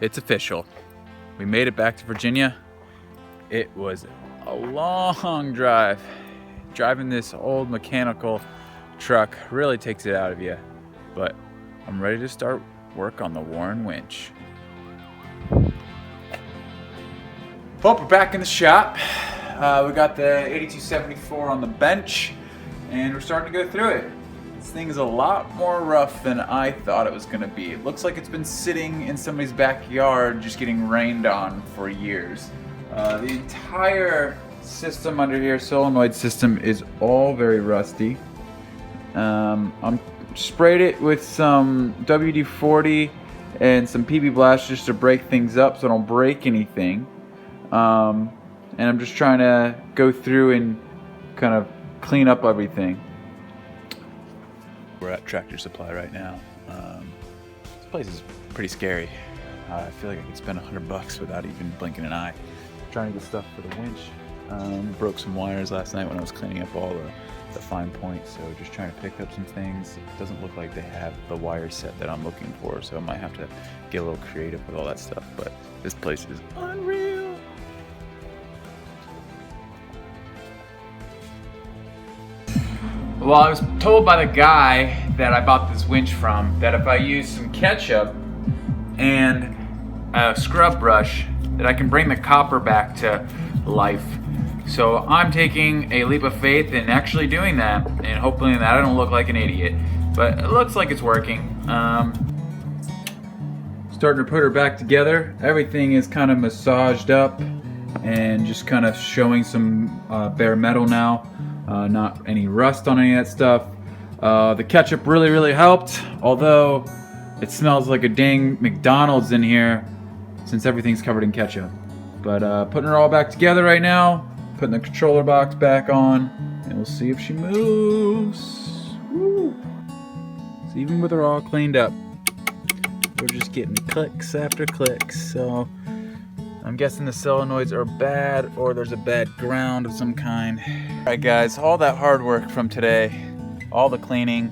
It's official. We made it back to Virginia. It was a long drive. Driving this old mechanical truck really takes it out of you. But I'm ready to start work on the Warren winch. Well, we're back in the shop. We got the 8274 on the bench, and we're starting to go through it. This thing is a lot more rough than I thought it was going to be. It looks like it's been sitting in somebody's backyard just getting rained on for years. The entire system under here, solenoid system, is all very rusty. I'm sprayed it with some WD-40 and some PB Blast just to break things up so I don't break anything. And I'm just trying to go through and kind of clean up everything. We're at Tractor Supply right now. This place is pretty scary. I feel like I could spend $100 without even blinking an eye. Trying to get stuff for the winch. Broke some wires last night when I was cleaning up all the fine points, so just trying to pick up some things. It doesn't look like they have the wire set that I'm looking for, so I might have to get a little creative with all that stuff, but this place is unreal. Well, I was told by the guy that I bought this winch from that if I use some ketchup and a scrub brush, that I can bring the copper back to life. So I'm taking a leap of faith in actually doing that, and hoping that I don't look like an idiot. But it looks like it's working. Starting to put her back together. Everything is kind of massaged up and just kind of showing some bare metal now. Not any rust on any of that stuff. The ketchup really helped, although it smells like a dang McDonald's in here since everything's covered in ketchup. But putting her all back together right now, putting the controller box back on, and we'll see if she moves. Woo. So even with her all cleaned up, we're just getting clicks after clicks. So I'm guessing the solenoids are bad, or there's a bad ground of some kind. Alright guys, all that hard work from today, all the cleaning,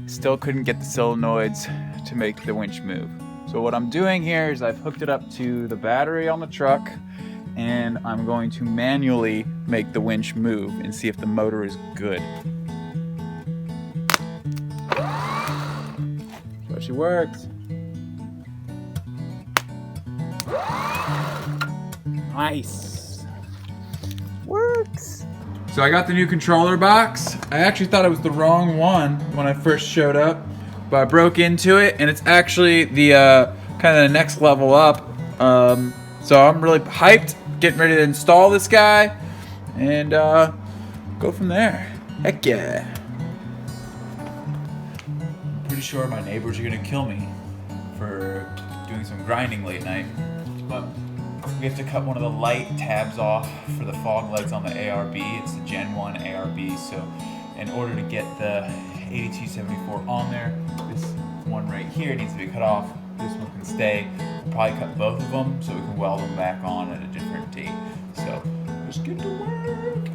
still couldn't get the solenoids to make the winch move. So what I'm doing here is I've hooked it up to the battery on the truck, and I'm going to manually make the winch move and see if the motor is good. So she works. Nice. Works. So I got the new controller box. I actually thought it was the wrong one when I first showed up, but I broke into it, and it's actually the kind of the next level up. So I'm really hyped, getting ready to install this guy, and go from there. Heck yeah. I'm pretty sure my neighbors are gonna kill me for doing some grinding late night, but we have to cut one of the light tabs off for the fog lights on the ARB. It's the Gen 1 ARB, so in order to get the 8274 on there, this one right here needs to be cut off. This one can stay. We'll probably cut both of them so we can weld them back on at a different date. So let's get to work.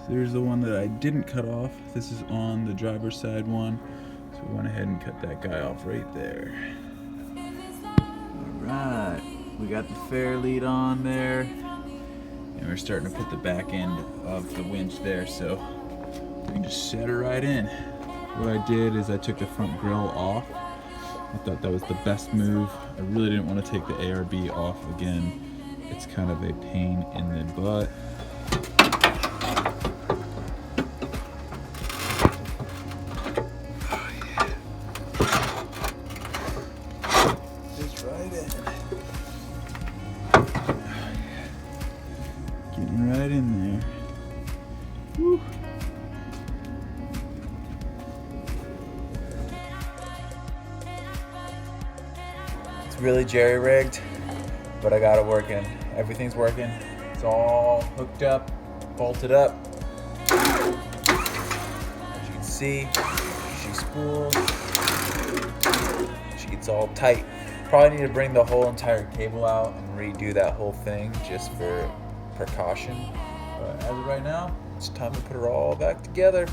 So there's the one that I didn't cut off. This is on the driver's side one. So we went ahead and cut that guy off right there. Alright, we got the fair lead on there. And we're starting to put the back end of the winch there, so we can just set her right in. What I did is I took the front grill off. I thought that was the best move. I really didn't want to take the ARB off again. It's kind of a pain in the butt. Getting right in there. Woo. It's really jerry-rigged, but I got it working. Everything's working. It's all hooked up, bolted up. As you can see, she spools. She gets all tight. Probably need to bring the whole entire cable out and redo that whole thing just for precaution. But as of right now, it's time to put her all back together.